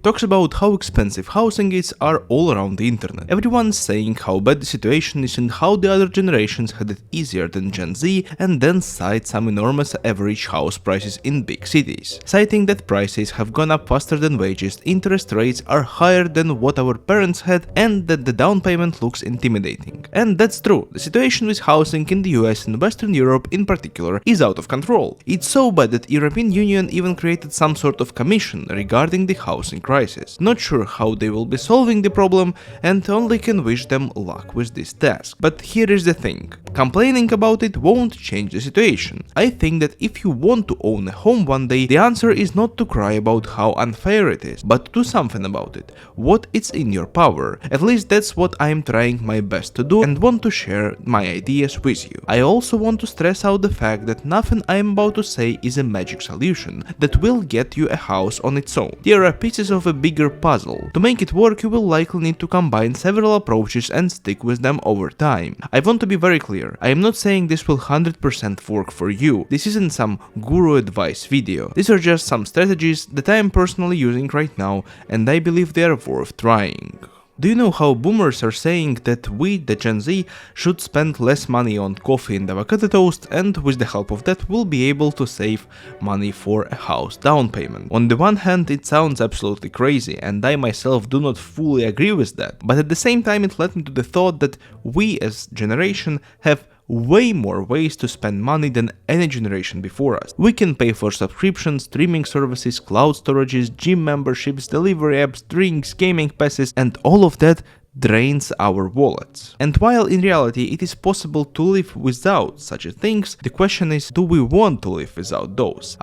talks about how expensive housing is are all around the internet. Everyone's saying how bad the situation is and how the other generations had it easier than Gen Z, and then cite some enormous average house prices in big cities, citing that prices have gone up faster than wages, interest rates are higher than what our parents had, and that the down payment looks intimidating. And that's true. The situation with housing in the US and Western Europe in particular is out of control. It's so bad that European Union even created some sort of commission regarding the housing crisis. Not sure how they will be solving the problem, and only can wish them luck with this task. But here is the thing. Complaining about it won't change the situation. I think that if you want to own a home one day, the answer is not to cry about how unfair it is, but to do something about it. What it's in your power. At least that's what I'm trying my best to do and want to share my ideas with you. I also want to stress out the fact that nothing I'm about to say is a magic solution that will get you a house on its own. There are pieces of a bigger puzzle. To make it work, you will likely need to combine several approaches and stick with them over time. I want to be very clear. I am not saying this will 100% work for you. This isn't some guru advice video. These are just some strategies that I am personally using right now, and I believe they are worth trying. Do you know how boomers are saying that we, the Gen Z, should spend less money on coffee and avocado toast, and with the help of that we'll be able to save money for a house down payment? On the one hand, it sounds absolutely crazy, and I myself do not fully agree with that, but at the same time it led me to the thought that we as generation have way more ways to spend money than any generation before us. We can pay for subscriptions, streaming services, cloud storages, gym memberships, delivery apps, drinks, gaming passes, and all of that drains our wallets. And while in reality it is possible to live without such things, the question is, do we want to live without those?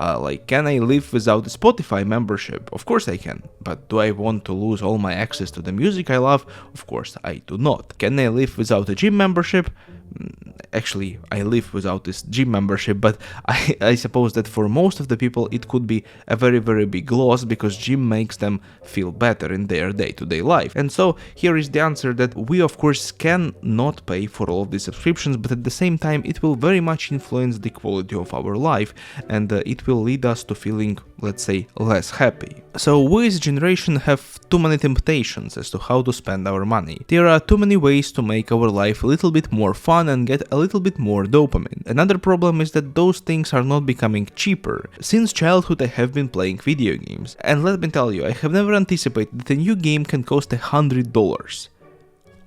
Can I live without a Spotify membership? Of course I can. But do I want to lose all my access to the music I love? Of course I do not. Can I live without a gym membership? Actually, I live without this gym membership, but I suppose that for most of the people it could be a very big loss, because gym makes them feel better in their day-to-day life. And so here is the answer, that we of course can not pay for all of these subscriptions, but at the same time it will very much influence the quality of our life, and it will lead us to feeling, let's say, less happy. So we as a generation have too many temptations as to how to spend our money. There are too many ways to make our life a little bit more fun and get a little bit more dopamine. Another problem is that those things are not becoming cheaper. Since childhood I have been playing video games, and let me tell you, I have never anticipated that a new game can cost $100.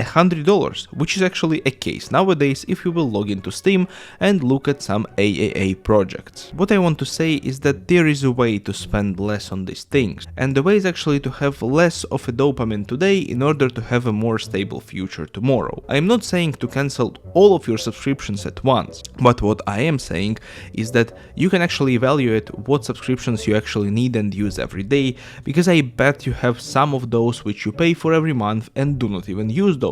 $100, which is actually a case nowadays if you will log into Steam and look at some AAA projects. What I want to say is that there is a way to spend less on these things, and the way is actually to have less of a dopamine today in order to have a more stable future tomorrow. I am not saying to cancel all of your subscriptions at once, but what I am saying is that you can actually evaluate what subscriptions you actually need and use every day, because I bet you have some of those which you pay for every month and do not even use those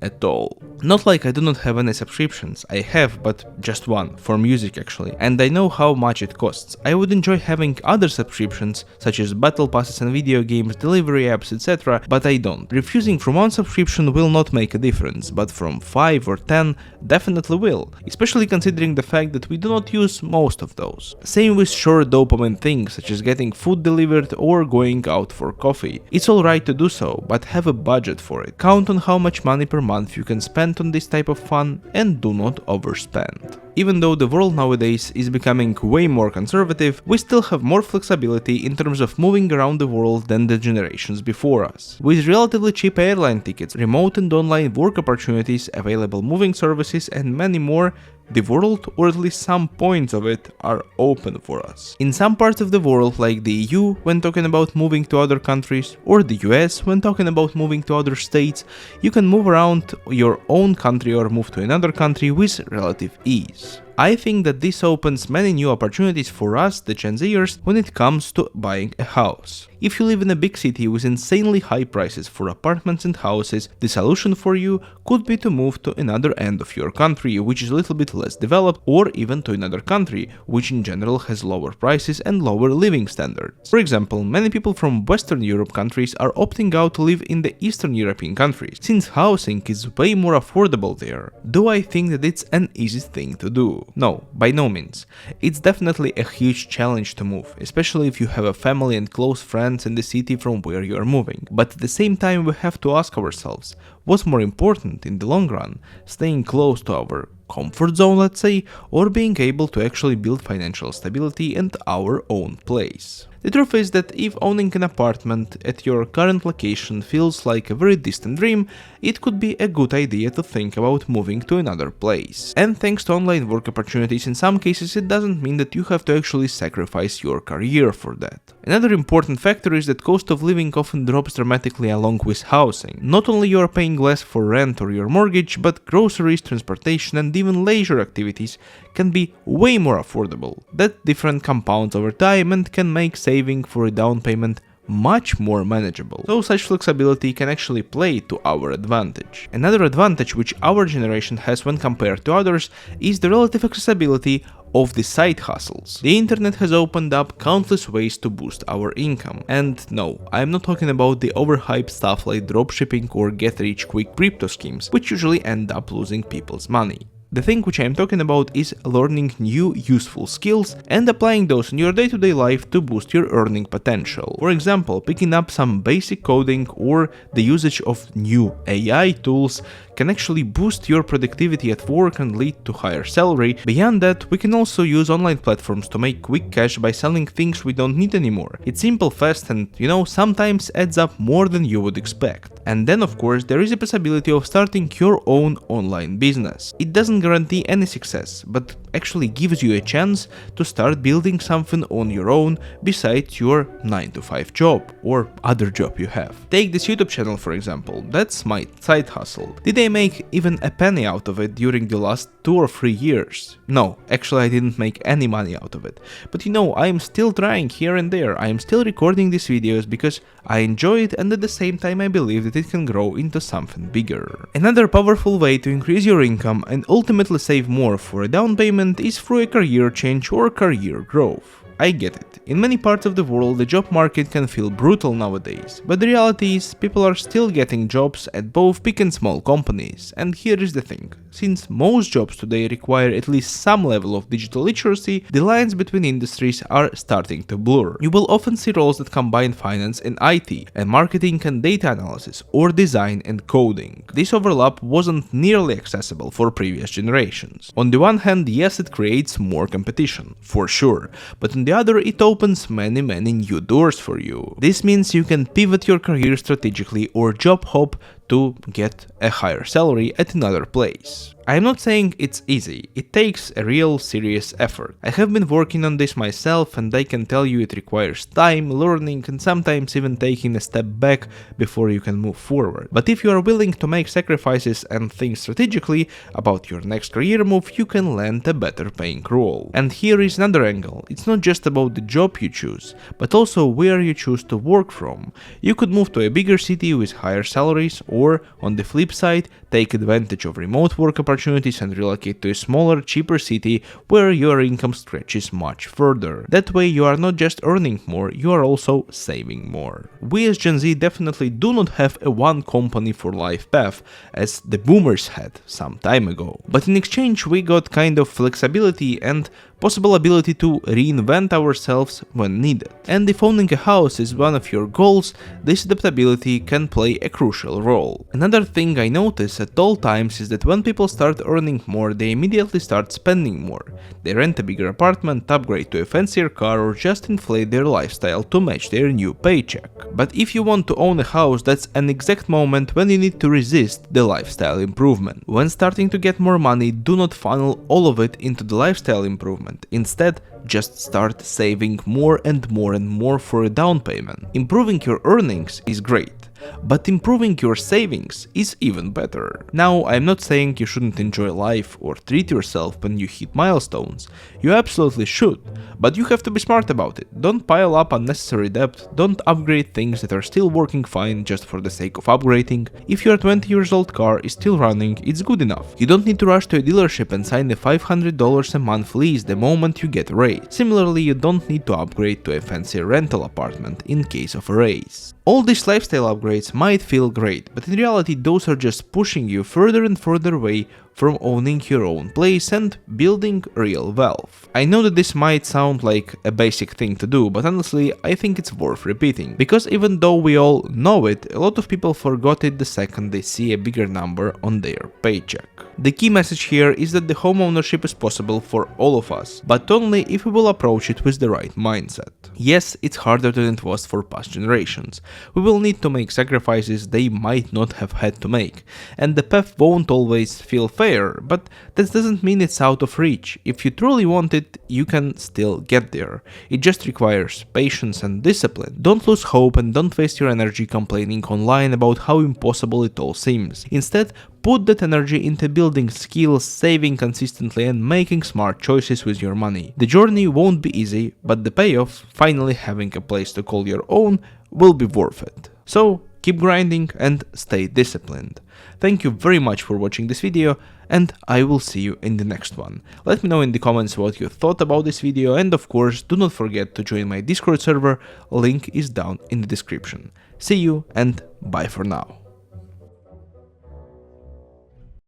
at all. Not like I do not have any subscriptions, I have, but just one, for music actually, and I know how much it costs. I would enjoy having other subscriptions, such as battle passes and video games, delivery apps, etc., but I don't. Refusing from one subscription will not make a difference, but from 5 or 10 definitely will, especially considering the fact that we do not use most of those. Same with short dopamine things, such as getting food delivered or going out for coffee. It's alright to do so, but have a budget for it. Count on how much money per month you can spend on this type of fun, and do not overspend. Even though the world nowadays is becoming way more conservative, we still have more flexibility in terms of moving around the world than the generations before us. With relatively cheap airline tickets, remote and online work opportunities, available moving services, and many more, the world, or at least some points of it, are open for us. In some parts of the world, like the EU when talking about moving to other countries, or the US when talking about moving to other states, you can move around your own country or move to another country with relative ease. I think that this opens many new opportunities for us, the Gen Zers, when it comes to buying a house. If you live in a big city with insanely high prices for apartments and houses, the solution for you could be to move to another end of your country, which is a little bit less developed, or even to another country, which in general has lower prices and lower living standards. For example, many people from Western Europe countries are opting out to live in the Eastern European countries, since housing is way more affordable there. Do I think that it's an easy thing to do? No, by no means. It's definitely a huge challenge to move, especially if you have a family and close friends rents in the city from where you are moving. But at the same time, we have to ask ourselves, what's more important in the long run, staying close to our comfort zone, let's say, or being able to actually build financial stability and our own place? The truth is that if owning an apartment at your current location feels like a very distant dream, it could be a good idea to think about moving to another place. And thanks to online work opportunities, in some cases it doesn't mean that you have to actually sacrifice your career for that. Another important factor is that cost of living often drops dramatically along with housing. Not only you are paying less for rent or your mortgage, but groceries, transportation and even leisure activities can be way more affordable. That difference compounds over time and can make saving for a down payment much more manageable. So such flexibility can actually play to our advantage. Another advantage which our generation has when compared to others is the relative accessibility of the side hustles. The internet has opened up countless ways to boost our income. And no, I'm not talking about the overhyped stuff like dropshipping or get-rich-quick crypto schemes, which usually end up losing people's money. The thing which I'm talking about is learning new useful skills and applying those in your day-to-day life to boost your earning potential. For example, picking up some basic coding or the usage of new AI tools can actually boost your productivity at work and lead to higher salary. Beyond that, we can also use online platforms to make quick cash by selling things we don't need anymore. It's simple, fast and, sometimes adds up more than you would expect. And then of course there is a possibility of starting your own online business. It doesn't guarantee any success, but actually gives you a chance to start building something on your own besides your 9-to-5 job or other job you have. Take this YouTube channel for example, that's my side hustle. Did I make even a penny out of it during the last 2 or 3 years? No, actually I didn't make any money out of it. But I am still trying here and there, I am still recording these videos because I enjoy it and at the same time I believe that it can grow into something bigger. Another powerful way to increase your income and ultimately save more for a down payment is through a career change or career growth. I get it. In many parts of the world, the job market can feel brutal nowadays, but the reality is people are still getting jobs at both big and small companies. And here is the thing. Since most jobs today require at least some level of digital literacy, the lines between industries are starting to blur. You will often see roles that combine finance and IT, and marketing and data analysis, or design and coding. This overlap wasn't nearly accessible for previous generations. On the one hand, yes, it creates more competition, for sure, but on the other, it opens many new doors for you. This means you can pivot your career strategically or job hop to get a higher salary at another place. I'm not saying it's easy, it takes a real serious effort. I have been working on this myself and I can tell you it requires time, learning and sometimes even taking a step back before you can move forward. But if you are willing to make sacrifices and think strategically about your next career move, you can land a better paying role. And here is another angle. It's not just about the job you choose, but also where you choose to work from. You could move to a bigger city with higher salaries, or on the flip side, take advantage of remote work opportunities and relocate to a smaller, cheaper city where your income stretches much further. That way you are not just earning more, you are also saving more. We as Gen Z definitely do not have a one company for life path, as the boomers had some time ago. But in exchange we got kind of flexibility and possible ability to reinvent ourselves when needed. And if owning a house is one of your goals, this adaptability can play a crucial role. Another thing I notice at all times is that when people start earning more, they immediately start spending more. They rent a bigger apartment, upgrade to a fancier car, or just inflate their lifestyle to match their new paycheck. But if you want to own a house, that's an exact moment when you need to resist the lifestyle improvement. When starting to get more money, do not funnel all of it into the lifestyle improvement. Instead, just start saving more and more for a down payment. Improving your earnings is great, but improving your savings is even better. Now, I'm not saying you shouldn't enjoy life or treat yourself when you hit milestones. You absolutely should, but you have to be smart about it. Don't pile up unnecessary debt, don't upgrade things that are still working fine just for the sake of upgrading. If your 20-year-old car is still running, it's good enough. You don't need to rush to a dealership and sign a $500 a month lease the moment you get a raise. Similarly, you don't need to upgrade to a fancy rental apartment in case of a raise. All these lifestyle upgrades might feel great, but in reality those are just pushing you further and further away from owning your own place and building real wealth. I know that this might sound like a basic thing to do, but honestly, I think it's worth repeating, because even though we all know it, a lot of people forgot it the second they see a bigger number on their paycheck. The key message here is that the homeownership is possible for all of us, but only if we will approach it with the right mindset. Yes, it's harder than it was for past generations. We will need to make sacrifices they might not have had to make, and the path won't always feel fair, but that doesn't mean it's out of reach. If you truly want it, you can still get there. It just requires patience and discipline. Don't lose hope and don't waste your energy complaining online about how impossible it all seems. Instead, put that energy into building skills, saving consistently, and making smart choices with your money. The journey won't be easy, but the payoff, finally having a place to call your own, will be worth it. So keep grinding and stay disciplined. Thank you very much for watching this video, and I will see you in the next one. Let me know in the comments what you thought about this video, and of course do not forget to join my Discord server, link is down in the description. See you and bye for now.